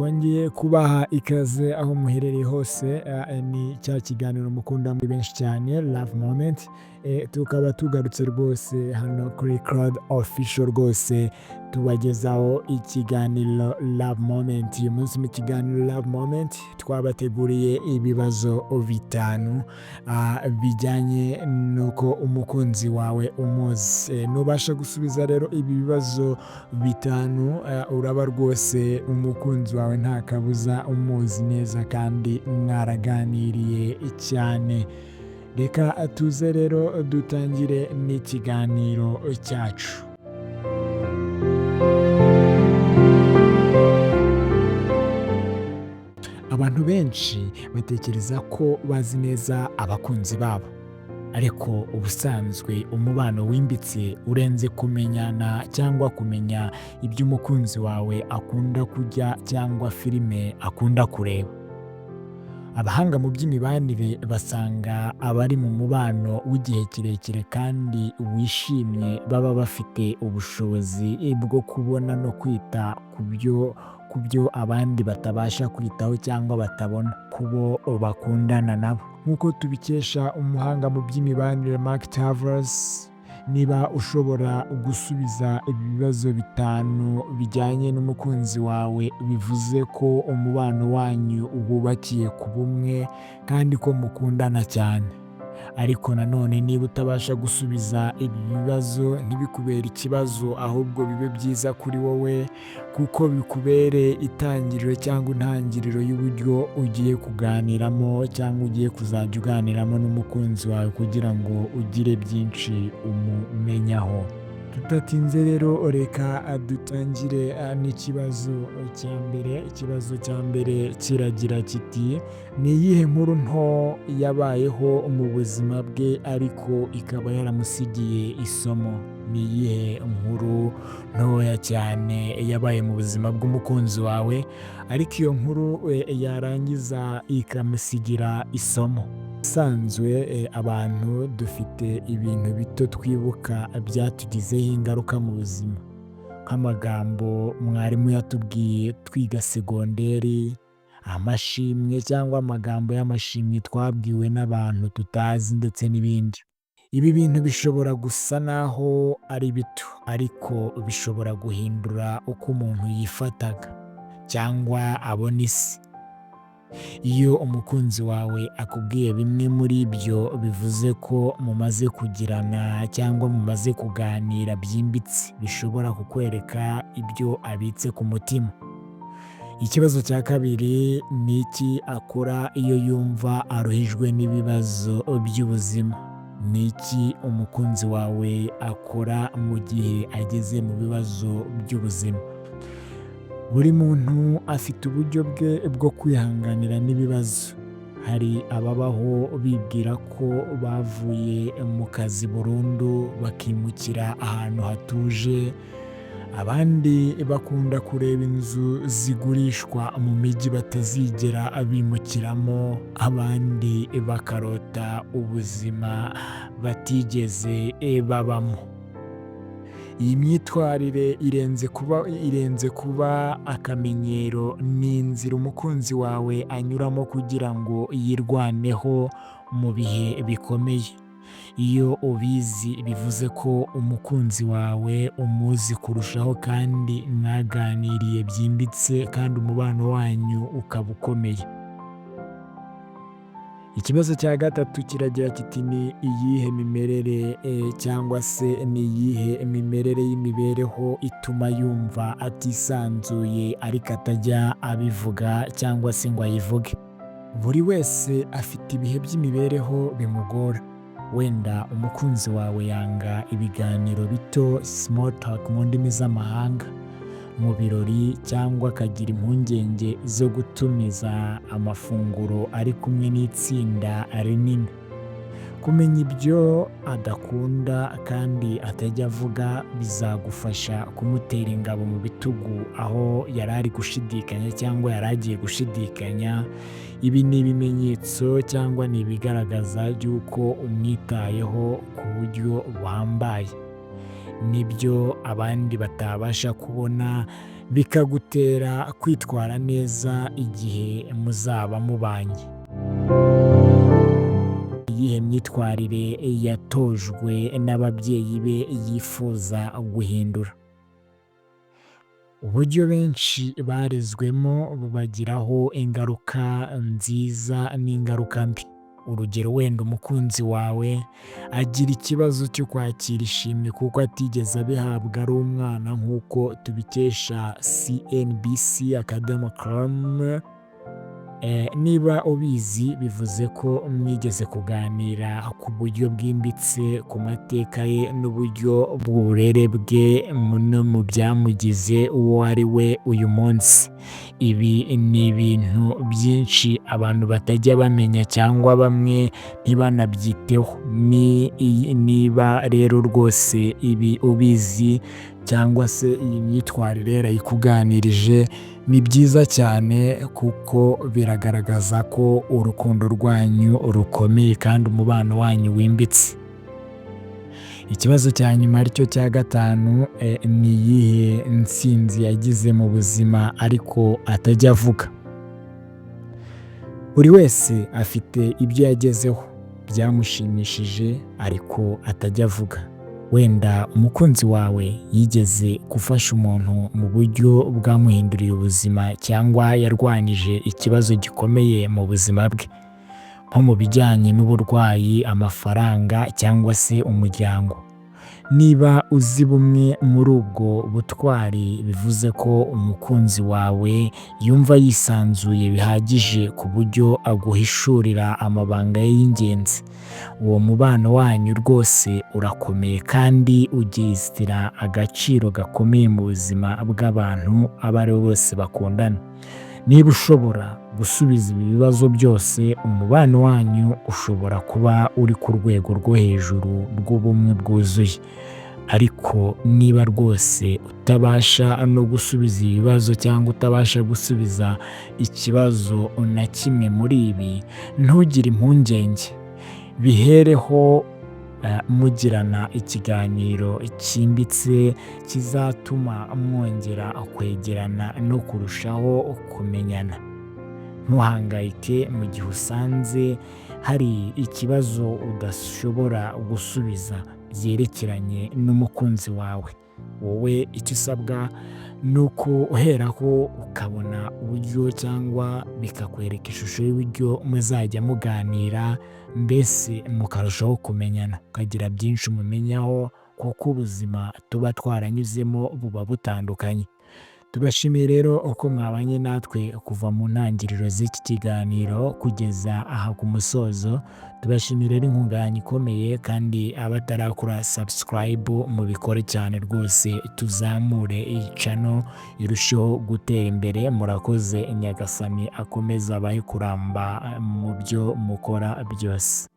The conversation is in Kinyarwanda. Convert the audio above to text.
twongeye kubaha ikaze aho muherereye hose. Ni cya kiganiro mukunda muri benshi cyane, Love Moment. Tukaba tugarutse rwose hano kuri Crowd Official rwose tubagezaho ikiganiro Love Moment. Uyu munsi mu kiganiro Love Moment twabateguriye ibibazo bitanu bijyanye nuko umukunzi wawe umuzi. Nubasha gusubiza rero ibi bibazo bitanu, uraba rwose umukunzi wawe nta kabuza umuzi neza kandi mwaraganiriye cyane. Reka tuze rero dutangire n'ikiganiro cyacu. Abantu benshi batekereza ko bazi neza abakunzi babo, ariko ubusanzwe umubano wimbitse urenze kumenyana cyangwa kumenya ibyo umukunzi wawe akunda kurya cyangwa filime akunda kureba. Abahanga mu by'imibanire basanga abari mu mubano w'igihe kirekire kandi wishimye baba bafite ubushobozi bwo kubona no kwita ku byo abandi batabasha kwitaho cyangwa batabona ku bo bakundana nabo. Nk'uko tubikesha umuhanga mu by'imibanire Mark Tavros, niba ushobora gusubiza ibibazo bitanu bijyanye n'umukunzi wawe, bivuze ko umubano wanyu wubakiye ku bumwe kandi ko mukundana cyane. Ariko nanone niba utabasha gusubiza ibi bibazo, ntibikubere ikibazo, ahubwo bibe byiza kuri wowe kuko bikubere itangiriro cyangwa intangiriro y'uburyo ugiye kuganiramo cyangwa ugiye kuzajya uganiramo n'umukunzi wawe kugira ngo ugire byinshi umumenyaho. Tudatinze rero reka dutangire n'ikibazo cya mbere. Ikibazo cya mbere kiragira kiti: ni iyihe nkuru nto yabayeho mu buzima bwe ariko ikaba yaramusigiye isomo? Ni iyihe nkuru ntoya cyane yabaye mu buzima bw'umukunzi wawe ariko iyo nkuru yarangiza ikamusigira isomo? Ubusanzwe abantu dufite ibintu bito twibuka byatugizeho ingaruka mu buzima, nk'amagambo mwarimu yatubwiye twiga segonderi, amashimwe cyangwa amagambo y'amashimwe twabwiwe n'abantu tutazi ndetse n'ibindi. Ibi bintu bishobora gusa naho ari bito, ariko bishobora guhindura uko umuntu yifataga cyangwa abona isi. Iyo umukunzi wawe akubwiye bimwe muri ibyo, bivuze ko mumaze kugirana cyangwa mumaze kuganira byimbitse, bishobora kukwereka ibyo abitse ku mutima. Ikibazo cya kabiri: ni iki akora iyo yumva aruhijwe n'ibibazo by'ubuzima? Ni iki umukunzi wawe akora mu gihe ageze mu bibazo by'ubuzima? Buri muntu afite uburyo bwe bwo kwihanganira n'ibibazo. Hari ababaho bibwira ko bavuye mu kazi burundu bakimukira ahantu hatuje, abandi bakunda kureba inzu zigurishwa mu mijyi batazigera bimukiramo, abandi bakarota ubuzima batigeze babamo. Iyi myitwarire irenze kuba akamenyero, ni inzira umukunzi wawe anyuramo kugira ngo yirwaneho mu bihe bikomeye. Iyo ubizi, bivuze ko umukunzi wawe umuzi kurushaho kandi mwaganiriye byimbitse kandi umubano wanyu ukaba ukomeye. Ikibazo cya gatatu kiragira kiti: ni iyihe mimerere cyangwa se ni iyihe mimerere y'imibereho ituma yumva atisanzuye ariko atajya abivuga cyangwa se ngo ayivuge? Buri wese afite ibihe by'imibereho bimugora. Wenda umukunzi wawe yanga ibiganiro bito, small talk mu ndimi z'amahanga, mu birori, cyangwa akagira impungenge zo gutumiza amafunguro ari kumwe n'itsinda rinini. Kumenya ibyo adakunda kandi atajya avuga bizagufasha kumutera ingabo mu bitugu aho yari ari gushidikanya cyangwa yari agiye gushidikanya. Ibi ni ibimenyetso cyangwa ni ibigaragaza by'uko umwitayeho ku buryo buhambaye. n'ibyo abandi batabasha kubona, bikagutera kwitwara neza igihe muzaba mubanye. Iyihe myitwarire yatojwe n'ababyeyi be yifuza guhindura? Uburyo benshi barezwemo bubagiraho ingaruka nziza n'ingaruka mbi. Urugero, wenda umukunzi wawe agira ikibazo cyo kwakira ishimwe kuko atigeze abihabwa ari umwana, nk'uko tubikesha cnbc.com. Niba ubizi, bivuze ko mwigeze kuganira ku buryo bwimbitse ku mateka ye n'uburyo bw'uburere bwe no mu byamugize uwo ari we uyu munsi. Ibi ni ibintu byinshi abantu batajya bamenya cyangwa bamwe ntibanabyiteho. Niba rero rwose ibi ubizi cyangwa se iyi myitwarire yarayikuganirije, ni byiza cyane kuko biragaragaza ko urukundo rwanyu rukomeye kandi umubano wanyu wimbitse. Ikibazo cya nyuma aricyo cya gatanu, ni iyihe ntsinzi yagize mu buzima ariko atajya avuga? Buri wese afite ibyo yagezeho byamushimishije ariko atajya avuga. Wenda umukunzi wawe yigeze gufasha umuntu mu buryo bwamuhinduriye ubuzima cyangwa yarwanyije ikibazo gikomeye mu buzima bwe, nko mu bijyanye n'uburwayi, amafaranga cyangwa se umuryango. Niba uzi bumwe muri ubwo butwari, bivuze ko umukunzi wawe yumva yisanzuye bihagije ku buryo aguhishurira amabanga ye y'ingenzi. Uwo mubano wanyu rwose urakomeye kandi ugira agaciro gakomeye mu buzima bw'abantu abo ari bo bose bakundana. Niba ushobora gusubiza ibi bibazo byose, umubano wanyu ushobora kuba uri ku rwego rwo hejuru rw'ubumwe bwuzuye. Ariko niba rwose utabasha no gusubiza ibibazo cyangwa utabasha gusubiza ikibazo na kimwe muri ibi, ntugire impungenge. Bihereho mugirana ikiganiro cyimbitse kizatuma mwongera kwegerana no kurushaho kumenyana. Ntuhangayike mu gihe usanze hari ikibazo udashobora gusubiza byerekeranye n'umukunzi wawe. Wowe icyo usabwa ni ukuheraho ukabona uburyo cyangwa bikakwereka ishusho y'uburyo muzajya muganira, mbese mukarushaho kumenyana, ukagira byinshi umumenyaho kuko ubuzima tuba twaranyuzemo buba butandukanye. Tubashimiye rero uko mwabanye natwe kuva mu ntangiriro z'iki kiganiro kugeza aha ku musozo. Tubashimira rero inkunga yanyu ikomeye, kandi abatarakora subscribe mubikore cyane rwose, tuzamure iyi channel irusheho gutera imbere. Murakoze, Nyagasani akomeza abahe kuramba mu byo mukora byose.